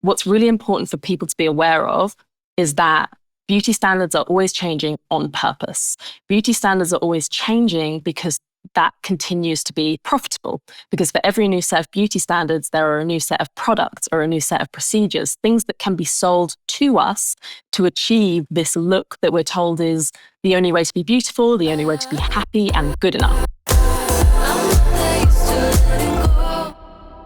what's really important for people to be aware of is that beauty standards are always changing on purpose. Beauty standards are always changing because that continues to be profitable. Because for every new set of beauty standards, there are a new set of products or a new set of procedures, things that can be sold to us to achieve this look that we're told is the only way to be beautiful, the only way to be happy and good enough.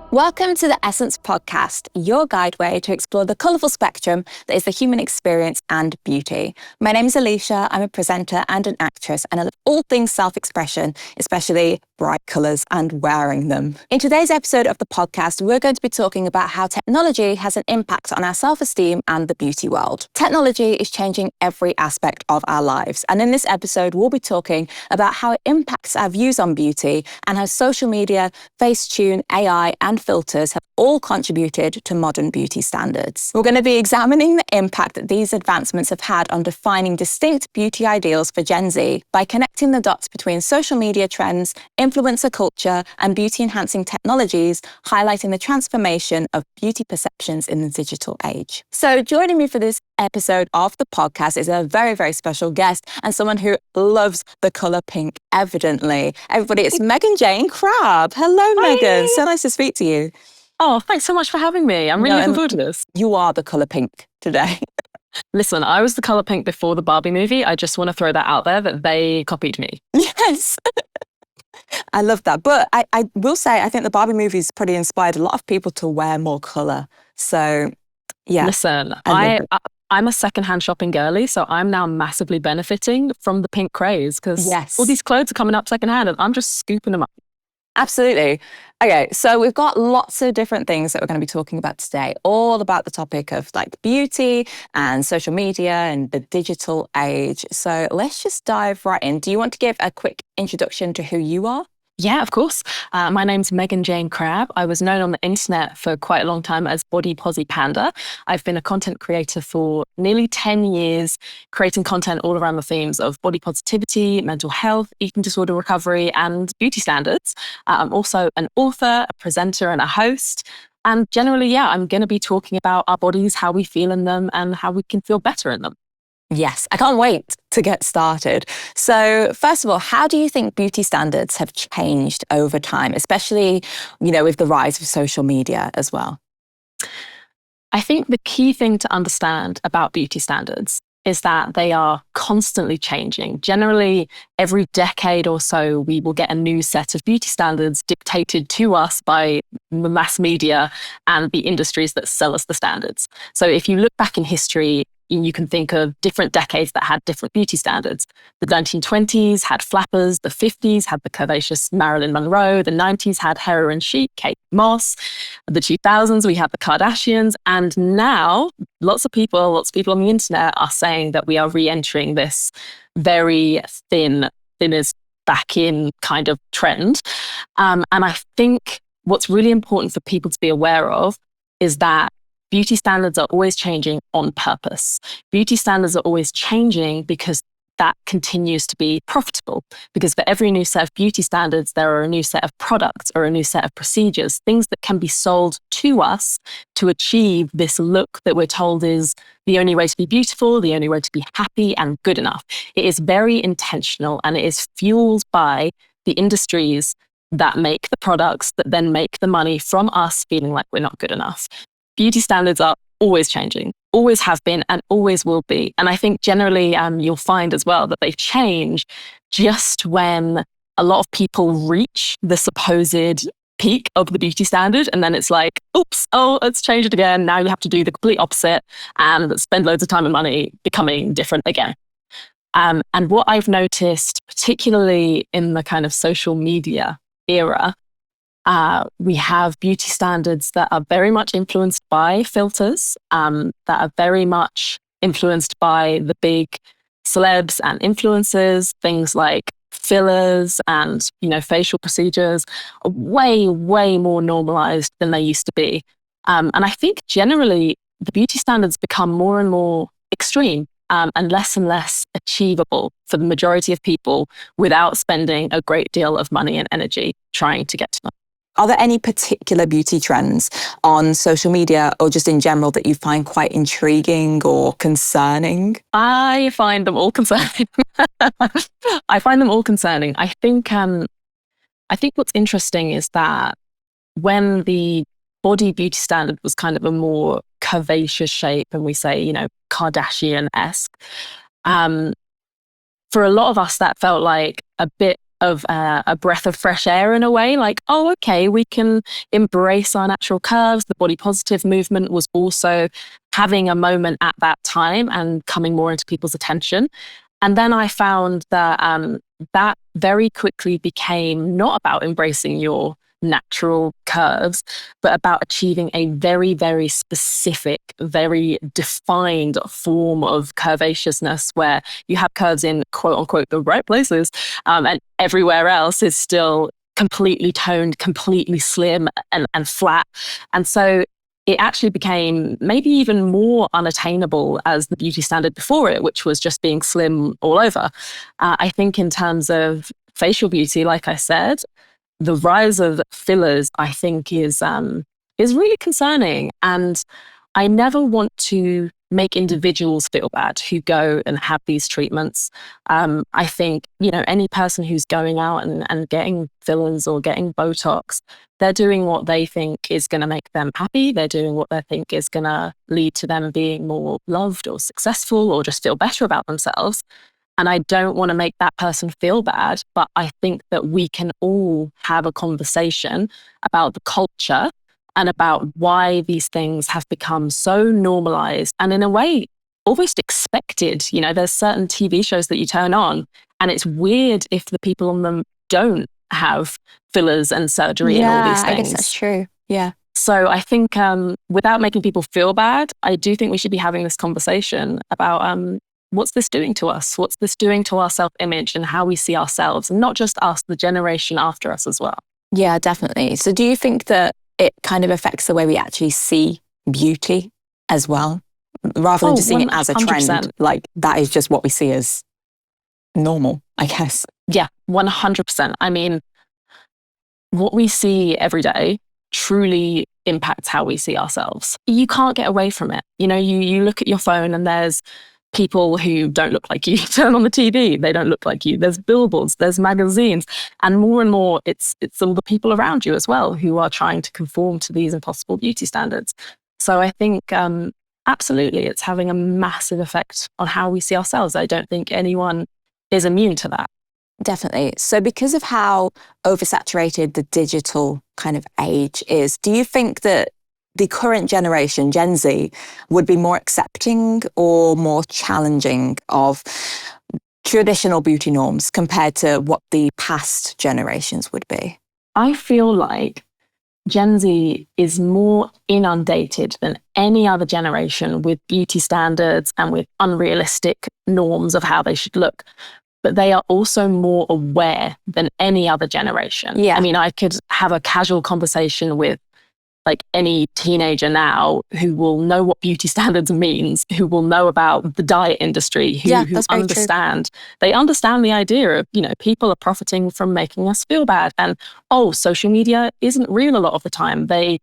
Welcome to the Essence Podcast, your guideway to explore the colourful spectrum that is the human experience and beauty. My name is Alicia. I'm a presenter and an actress, and I love all things self-expression, especially bright colours and wearing them. In today's episode of the podcast, we're going to be talking about how technology has an impact on our self-esteem and the beauty world. Technology is changing every aspect of our lives, and in this episode, we'll be talking about how it impacts our views on beauty and how social media, Facetune, AI, and filters have all contributed to modern beauty standards. We're going to be examining the impact that these advancements have had on defining distinct beauty ideals for Gen Z by connecting the dots between social media trends, influencer culture, and beauty-enhancing technologies, highlighting the transformation of beauty perceptions in the digital age. So joining me for this episode of the podcast is a very, very special guest and someone who loves the colour pink, evidently. Everybody, it's Jayne Crabbe. Hello, Hi. Megan. So nice to speak to you. Oh, thanks so much for having me. I'm really looking forward to this. You are the colour pink today. Listen, I was the colour pink before the Barbie movie. I just want to throw that out there that they copied me. Yes. I love that. But I will say, I think the Barbie movie's pretty inspired a lot of people to wear more colour. So, yeah. Listen, I'm a secondhand shopping girly, so I'm now massively benefiting from the pink craze because all these clothes are coming up secondhand and I'm just scooping them up. Absolutely. Okay, so we've got lots of different things that we're going to be talking about today, all about the topic of like beauty and social media and the digital age. So let's just dive right in. Do you want to give a quick introduction to who you are? Yeah, of course. My name's Jayne Crabbe. I was known on the internet for quite a long time as Body Posy Panda. I've been a content creator for nearly 10 years, creating content all around the themes of body positivity, mental health, eating disorder recovery, and beauty standards. I'm also an author, a presenter, and a host. And generally, I'm going to be talking about our bodies, how we feel in them, and how we can feel better in them. Yes, I can't wait to get started. So first of all, how do you think beauty standards have changed over time, especially, with the rise of social media as well? I think the key thing to understand about beauty standards is that they are constantly changing. Generally, every decade or so, we will get a new set of beauty standards dictated to us by the mass media and the industries that sell us the standards. So if you look back in history, you can think of different decades that had different beauty standards. The 1920s had flappers, the 50s had the curvaceous Marilyn Monroe, the 90s had heroin chic, Kate Moss, the 2000s we had the Kardashians, and now lots of people on the internet are saying that we are re-entering this very thinnest back in kind of trend. And I think what's really important for people to be aware of is that beauty standards are always changing on purpose. Beauty standards are always changing because that continues to be profitable. Because for every new set of beauty standards, there are a new set of products or a new set of procedures, things that can be sold to us to achieve this look that we're told is the only way to be beautiful, the only way to be happy and good enough. It is very intentional and it is fueled by the industries that make the products that then make the money from us feeling like we're not good enough. Beauty standards are always changing, always have been and always will be. And I think generally you'll find as well that they change just when a lot of people reach the supposed peak of the beauty standard. And then it's like, oops, let's change it again. Now you have to do the complete opposite and spend loads of time and money becoming different again. And what I've noticed, particularly in the kind of social media era, we have beauty standards that are very much influenced by filters, that are very much influenced by the big celebs and influencers, things like fillers and, facial procedures are way, way more normalized than they used to be. And I think generally the beauty standards become more and more extreme and less achievable for the majority of people without spending a great deal of money and energy trying to get to them. Are there any particular beauty trends on social media or just in general that you find quite intriguing or concerning? I find them all concerning. I find them all concerning. I think what's interesting is that when the body beauty standard was kind of a more curvaceous shape, and we say, Kardashian-esque, for a lot of us, that felt like a bit of a breath of fresh air in a way. Like, oh, okay, we can embrace our natural curves. The body positive movement was also having a moment at that time and coming more into people's attention. And then I found that that very quickly became not about embracing your natural curves, but about achieving a very, very specific, very defined form of curvaceousness where you have curves in quote unquote the right places, and everywhere else is still completely toned, completely slim and flat. And so it actually became maybe even more unattainable as the beauty standard before it, which was just being slim all over. I think in terms of facial beauty, like I said, the rise of fillers, I think, is really concerning. And I never want to make individuals feel bad who go and have these treatments. I think, any person who's going out and getting fillers or getting Botox, they're doing what they think is going to make them happy. They're doing what they think is going to lead to them being more loved or successful or just feel better about themselves. And I don't want to make that person feel bad, but I think that we can all have a conversation about the culture and about why these things have become so normalized and in a way almost expected. There's certain TV shows that you turn on and it's weird if the people on them don't have fillers and surgery and all these things. I guess that's true. Yeah. So I think without making people feel bad, I do think we should be having this conversation about what's this doing to us? What's this doing to our self-image and how we see ourselves? And not just us, the generation after us as well. Yeah, definitely. So do you think that it kind of affects the way we actually see beauty as well? Rather than just seeing it as a trend, like that is just what we see as normal, I guess. Yeah, 100%. I mean, what we see every day truly impacts how we see ourselves. You can't get away from it. You look at your phone and there's people who don't look like you. Turn on the TV, they don't look like you. There's billboards, there's magazines, and more, it's all the people around you as well who are trying to conform to these impossible beauty standards. So I think absolutely, it's having a massive effect on how we see ourselves. I don't think anyone is immune to that. Definitely. So because of how oversaturated the digital kind of age is, do you think that the current generation, Gen Z, would be more accepting or more challenging of traditional beauty norms compared to what the past generations would be? I feel like Gen Z is more inundated than any other generation with beauty standards and with unrealistic norms of how they should look. But they are also more aware than any other generation. Yeah. I mean, I could have a casual conversation with like any teenager now who will know what beauty standards means, who will know about the diet industry, who understand. They understand the idea of, people are profiting from making us feel bad. And, social media isn't real a lot of the time. They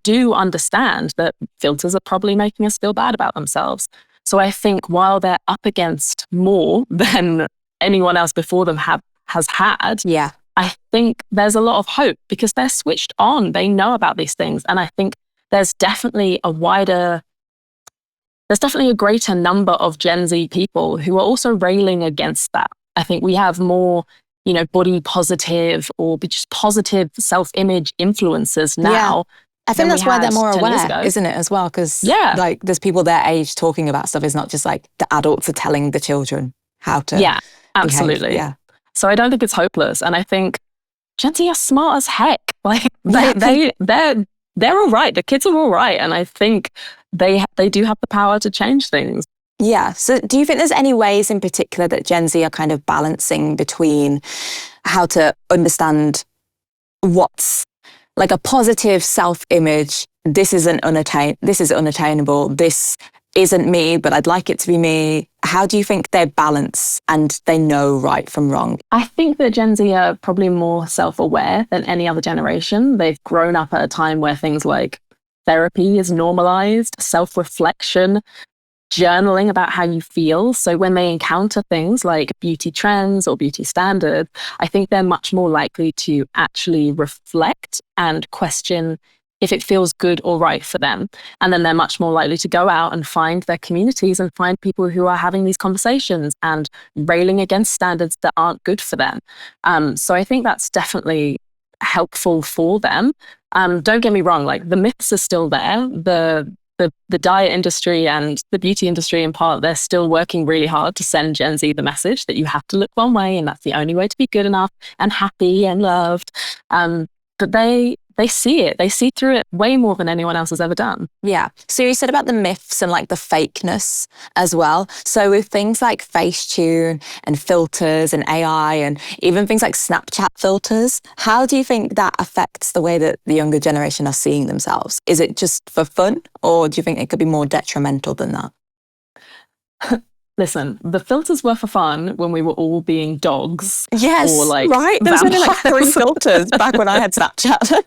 do understand that filters are probably making us feel bad about themselves. So I think while they're up against more than anyone else before them has had, I think there's a lot of hope because they're switched on. They know about these things. And I think there's definitely a greater number of Gen Z people who are also railing against that. I think we have more, body positive or just positive self-image influencers now. Yeah. I think that's why they're more aware, isn't it, as well? Because like there's people their age talking about stuff. It's not just like the adults are telling the children how to behave. Absolutely. Yeah. So I don't think it's hopeless. And I think Gen Z are smart as heck. Like they're all right. The kids are all right. And I think they do have the power to change things. Yeah. So do you think there's any ways in particular that Gen Z are kind of balancing between how to understand what's like a positive self-image? This is unattainable. This isn't me, but I'd like it to be me. how do you think they balance and they know right from wrong? I think that Gen Z are probably more self-aware than any other generation. They've grown up at a time where things like therapy is normalized, self-reflection, journaling about how you feel. So when they encounter things like beauty trends or beauty standards, I think they're much more likely to actually reflect and question if it feels good or right for them. And then they're much more likely to go out and find their communities and find people who are having these conversations and railing against standards that aren't good for them. So I think that's definitely helpful for them. Don't get me wrong, like the myths are still there. The diet industry and the beauty industry in part, they're still working really hard to send Gen Z the message that you have to look one way and that's the only way to be good enough and happy and loved. But they see it. They see through it way more than anyone else has ever done. Yeah. So you said about the myths and like the fakeness as well. So with things like Facetune and filters and AI and even things like Snapchat filters, how do you think that affects the way that the younger generation are seeing themselves? Is it just for fun, or do you think it could be more detrimental than that? Listen, the filters were for fun when we were all being dogs. Yes, or like right. There was only like 3 filters back when I had Snapchat.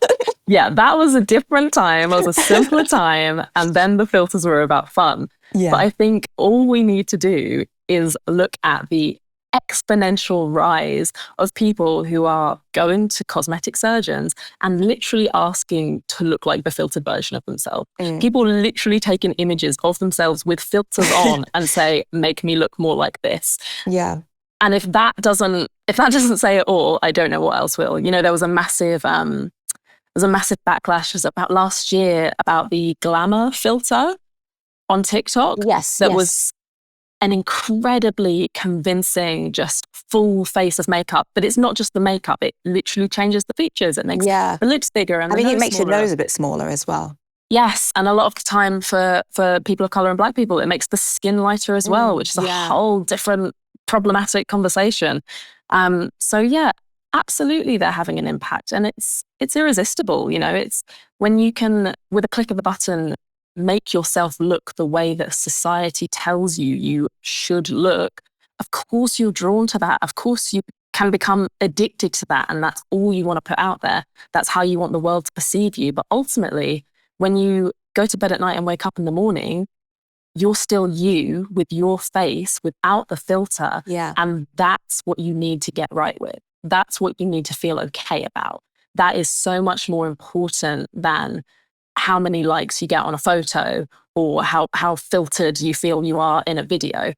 Yeah, that was a different time. It was a simpler time. And then the filters were about fun. Yeah. But I think all we need to do is look at the exponential rise of people who are going to cosmetic surgeons and literally asking to look like the filtered version of themselves. People literally taking images of themselves with filters on and say, make me look more like this. Yeah. And if that doesn't say it all, I don't know what else will. You know, there was a massive backlash about last year about the glamour filter on TikTok. Yes. Was an incredibly convincing, just full face of makeup. But it's not just the makeup, it literally changes the features. It makes the lips bigger and it makes your nose a bit smaller as well. Yes, and a lot of the time for people of color and Black people, it makes the skin lighter as well, which is a whole different problematic conversation. So yeah, absolutely they're having an impact, and it's irresistible. You know, it's when you can, with a click of the button, make yourself look the way that society tells you should look. Of course you're drawn to that. Of course you can become addicted to that, and that's all you want to put out there. That's how you want the world to perceive you. But ultimately, when you go to bed at night and wake up in the morning, you're still you with your face without the filter. Yeah. And that's what you need to get right with. That's what you need to feel okay about. That is so much more important than how many likes you get on a photo or how filtered you feel you are in a video.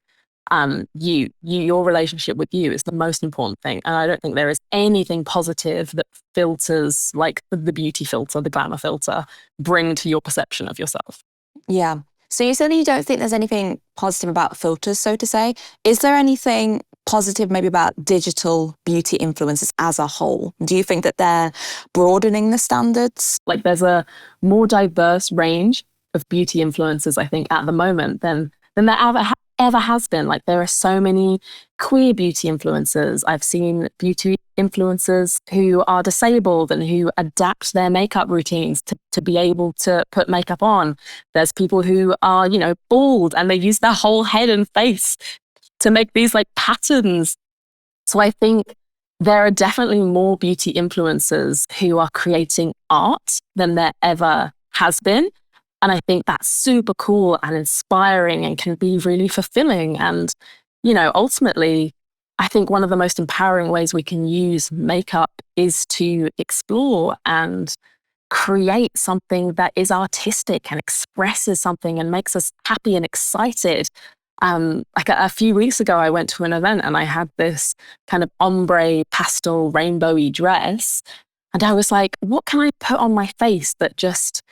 Your relationship with you is the most important thing. And I don't think there is anything positive that filters like the beauty filter, the glamour filter, bring to your perception of yourself. Yeah. So you said you don't think there's anything positive about filters, so to say. Is there anything positive maybe about digital beauty influencers as a whole? Do you think that they're broadening the standards? Like there's a more diverse range of beauty influencers, I think, at the moment than there ever has been. Like there are so many queer beauty influencers. I've seen beauty influencers who are disabled and who adapt their makeup routines to be able to put makeup on. There's people who are, you know, bald and they use their whole head and face to make these like patterns. So I think there are definitely more beauty influencers who are creating art than there ever has been. And I think that's super cool and inspiring and can be really fulfilling. And, you know, ultimately, I think one of the most empowering ways we can use makeup is to explore and create something that is artistic and expresses something and makes us happy and excited. Like a few weeks ago, I went to an event and I had this kind of ombre pastel rainbowy dress. And I was like, what can I put on my face that just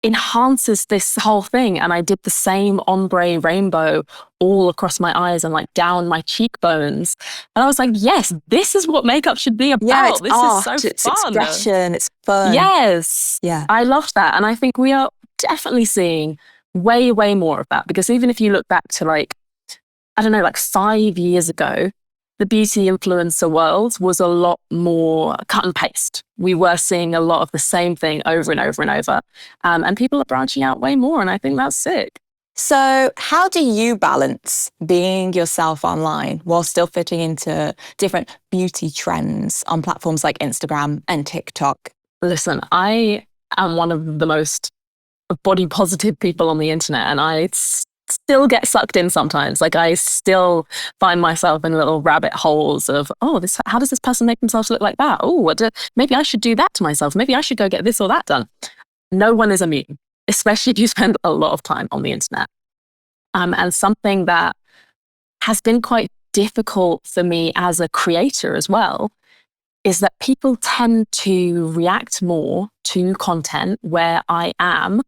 enhances this whole thing? And I did the same ombre rainbow all across my eyes and like down my cheekbones. And I was like, yes, this is what makeup should be about. Yeah, it's this art, is so it's fun. expression, it's fun. Yes. Yeah. I loved that. And I think we are definitely seeing way, way more of that. Because even if you look back to like, I don't know, like 5 years ago, the beauty influencer world was a lot more cut and paste. We were seeing a lot of the same thing over and over and over. And people are branching out way more. And I think that's sick. So, how do you balance being yourself online while still fitting into different beauty trends on platforms like Instagram and TikTok? Listen, I am one of the most body positive people on the internet, and still get sucked in sometimes. Like, I still find myself in little rabbit holes of, how does this person make themselves look like that? Maybe I should do that to myself. Maybe I should go get this or that done. No one is immune, especially if you spend a lot of time on the internet. And something that has been quite difficult for me as a creator as well is that people tend to react more to content where I am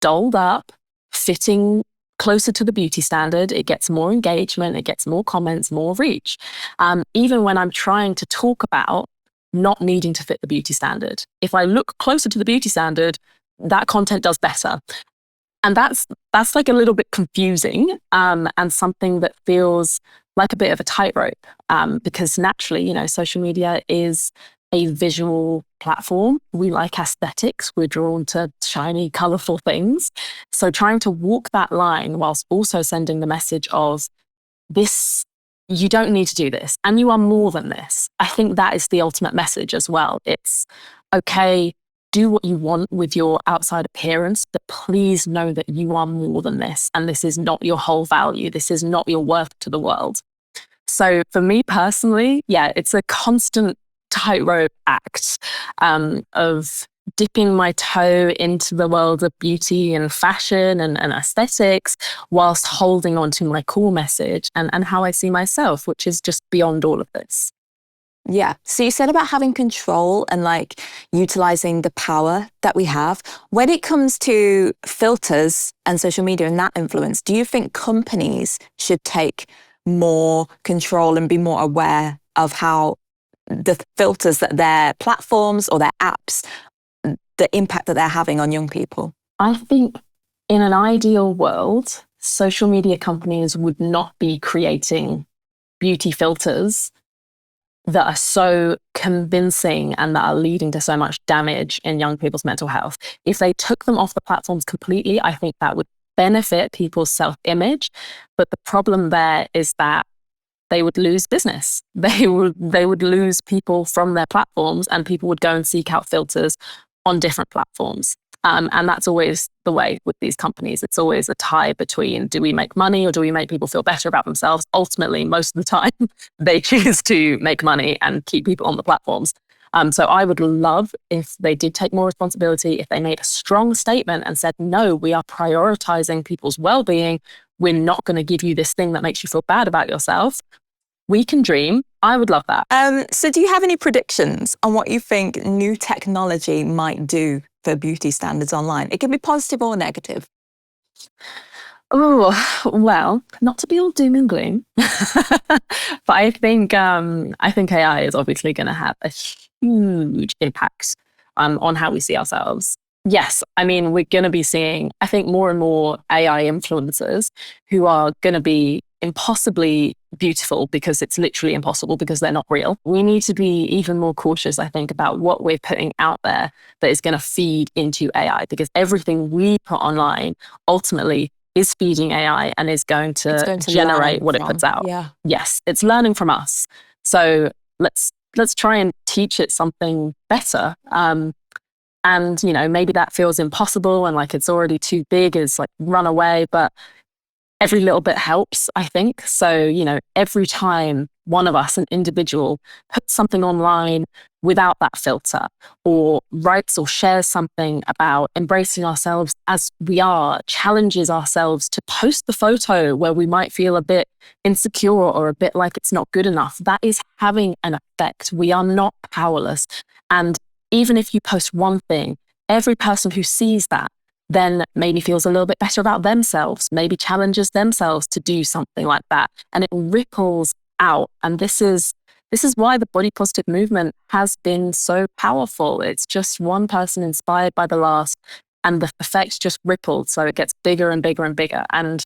dolled up, fitting closer to the beauty standard. It gets more engagement, it gets more comments, more reach. Even when I'm trying to talk about not needing to fit the beauty standard. If I look closer to the beauty standard, that content does better. And that's like a little bit confusing, and something that feels like a bit of a tightrope, because naturally, social media is a visual platform. We like aesthetics. We're drawn to shiny, colorful things. So trying to walk that line whilst also sending the message of this, you don't need to do this, and you are more than this. I think that is the ultimate message as well. It's okay, do what you want with your outside appearance, but please know that you are more than this. And this is not your whole value. This is not your worth to the world. So for me personally, yeah, it's a constant tightrope act, of dipping my toe into the world of beauty and fashion and aesthetics, whilst holding on to my core message and how I see myself, which is just beyond all of this. Yeah. So you said about having control and like utilizing the power that we have. When it comes to filters and social media and that influence, do you think companies should take more control and be more aware of how the filters that their platforms or their apps, the impact that they're having on young people? I think in an ideal world, social media companies would not be creating beauty filters that are so convincing and that are leading to so much damage in young people's mental health. If they took them off the platforms completely, I think that would benefit people's self-image. But the problem there is that they would lose business. They would lose people from their platforms, and people would go and seek out filters on different platforms. And that's always the way with these companies. It's always a tie between, do we make money or do we make people feel better about themselves? Ultimately, most of the time, they choose to make money and keep people on the platforms. So I would love if they did take more responsibility, if they made a strong statement and said, no, we are prioritizing people's well-being. We're not going to give you this thing that makes you feel bad about yourself. We can dream. I would love that. So do you have any predictions on what you think new technology might do for beauty standards online? It can be positive or negative. Oh, well, not to be all doom and gloom, but I think AI is obviously going to have a huge impact on how we see ourselves. Yes, I mean, we're going to be seeing, I think, more and more AI influencers who are going to be impossibly beautiful, because it's literally impossible because they're not real. We need to be even more cautious, I think, about what we're putting out there that is going to feed into AI, because everything we put online ultimately is feeding AI and is going to generate what it puts out. Yeah. Yes, it's learning from us. So let's try and teach it something better. And, maybe that feels impossible and like it's already too big, is like run away, but every little bit helps, I think. So, every time one of us, an individual, puts something online without that filter, or writes or shares something about embracing ourselves as we are, challenges ourselves to post the photo where we might feel a bit insecure or a bit like it's not good enough, that is having an effect. We are not powerless. And even if you post one thing, every person who sees that then maybe feels a little bit better about themselves, maybe challenges themselves to do something like that. And it ripples out. And this is why the body positive movement has been so powerful. It's just one person inspired by the last, and the effects just rippled. So it gets bigger and bigger and bigger. And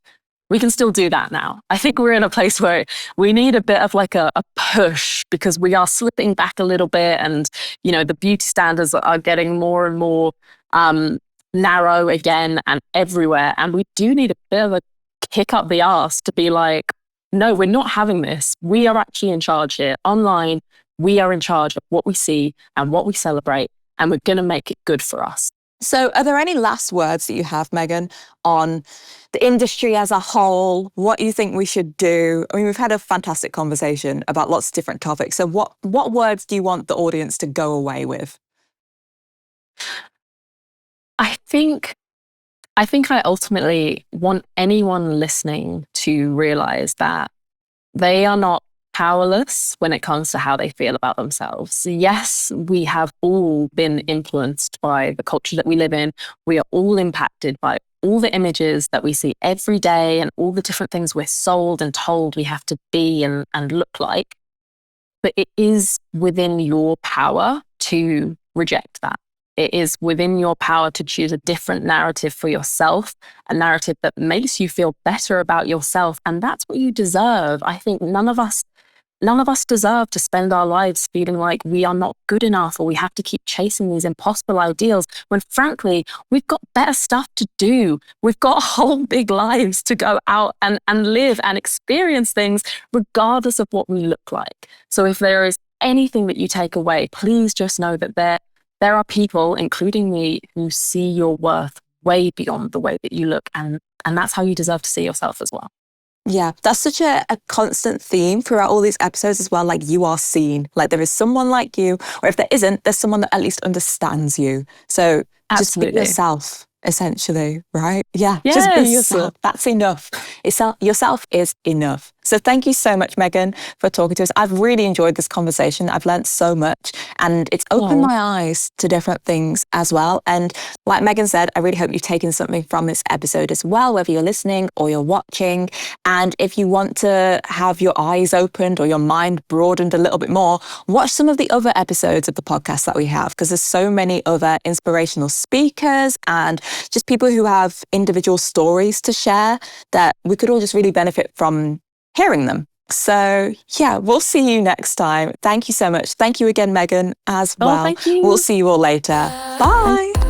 we can still do that now. I think we're in a place where we need a bit of like a push, because we are slipping back a little bit. And, the beauty standards are getting more and more narrow again and everywhere. And we do need a bit of a kick up the arse to be like, no, we're not having this. We are actually in charge here. Online, we are in charge of what we see and what we celebrate, and we're going to make it good for us. So are there any last words that you have, Megan, on the industry as a whole, what you think we should do? I mean, we've had a fantastic conversation about lots of different topics. So what words do you want the audience to go away with? I think I ultimately want anyone listening to realize that they are not powerless when it comes to how they feel about themselves. Yes, we have all been influenced by the culture that we live in. We are all impacted by all the images that we see every day and all the different things we're sold and told we have to be and look like. But it is within your power to reject that. It is within your power to choose a different narrative for yourself, a narrative that makes you feel better about yourself. And that's what you deserve. I think none of us deserve to spend our lives feeling like we are not good enough or we have to keep chasing these impossible ideals when, frankly, we've got better stuff to do. We've got whole big lives to go out and live and experience things regardless of what we look like. So if there is anything that you take away, please just know that there are people, including me, who see your worth way beyond the way that you look. And that's how you deserve to see yourself as well. Yeah, that's such a constant theme throughout all these episodes as well. Like, you are seen, like there is someone like you, or if there isn't, there's someone that at least understands you. So just be yourself, essentially, right? Yeah, yes. Just be yourself. That's enough. Yourself is enough. So thank you so much, Megan, for talking to us. I've really enjoyed this conversation. I've learned so much, and it's opened my eyes to different things as well. And like Megan said, I really hope you've taken something from this episode as well, whether you're listening or you're watching. And if you want to have your eyes opened or your mind broadened a little bit more, watch some of the other episodes of the podcast that we have, because there's so many other inspirational speakers and just people who have individual stories to share that we could all just really benefit from hearing them. So yeah, we'll see you next time. Thank you so much. Thank you again, Megan, as well. Thank you. We'll see you all later. Bye.